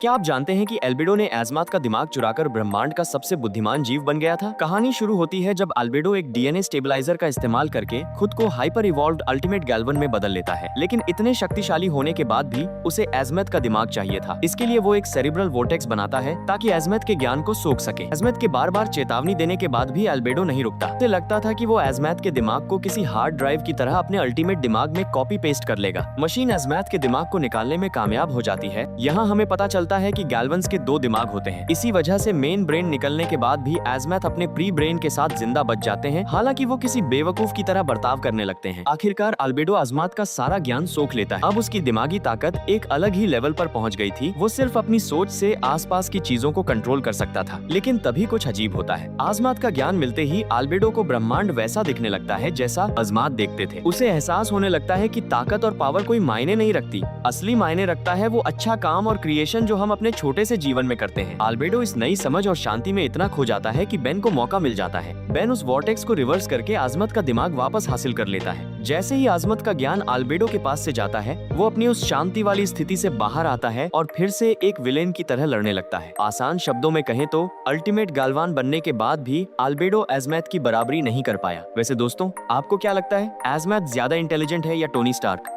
क्या आप जानते हैं कि एल्बिडो ने एज़मात का दिमाग चुराकर ब्रह्मांड का सबसे बुद्धिमान जीव बन गया था? कहानी शुरू होती है जब एल्बिडो एक डीएनए स्टेबलाइजर का इस्तेमाल करके खुद को हाइपर इवॉल्व्ड अल्टीमेट गैल्वन में बदल लेता है। लेकिन इतने शक्तिशाली होने के बाद भी उसे एज़मत का दिमाग चाहिए था। इसके लिए वो एक सेरिब्रल वोर्टेक्स बनाता है ताकि एज़मत के ज्ञान को सोख सके। एज़मत के बार बार चेतावनी देने के बाद भी एल्बिडो नहीं रुकता। उसे लगता था कि वो एज़मत के दिमाग को किसी हार्ड ड्राइव की तरह अपने अल्टीमेट दिमाग में कॉपी पेस्ट कर लेगा। मशीन एज़मत के दिमाग को निकालने में कामयाब हो जाती है। यहाँ हमें पता चलता है कि गैल्वन्स के दो दिमाग होते हैं। इसी वजह से मेन ब्रेन निकलने के बाद भी एज़मत अपने प्री ब्रेन के साथ जिंदा बच जाते हैं, हालांकि वो किसी बेवकूफ की तरह बर्ताव करने लगते हैं। आखिरकार एल्बिडो एज़मत का सारा ज्ञान सोख लेता है। अब उसकी दिमागी ताकत एक अलग ही लेवल पर पहुंच गई थी। वो सिर्फ अपनी सोच से आसपास की चीजों को कंट्रोल कर सकता था। लेकिन तभी कुछ अजीब होता है। एज़मत का ज्ञान मिलते ही एल्बिडो को ब्रह्मांड वैसा दिखने लगता है जैसा एज़मत देखते थे। उसे एहसास होने लगता है कि ताकत और पावर कोई मायने नहीं रखती। असली मायने रखता है वो अच्छा काम और क्रिएशन जो हम अपने छोटे से जीवन में करते हैं। एल्बिडो इस नई समझ और शांति में इतना खो जाता है कि बेन को मौका मिल जाता है। बेन उस वॉर्टेक्स को रिवर्स करके एज़मत का दिमाग वापस हासिल कर लेता है। जैसे ही एज़मत का ज्ञान एल्बिडो के पास से जाता है, वो अपनी उस शांति वाली स्थिति से बाहर आता है और फिर से एक विलेन की तरह लड़ने लगता है। आसान शब्दों में कहें तो अल्टीमेट गालवान बनने के बाद भी एल्बिडो एज़मत की बराबरी नहीं कर पाया। वैसे दोस्तों, आपको क्या लगता है, एज़मत ज्यादा इंटेलिजेंट है या टोनी स्टार्क?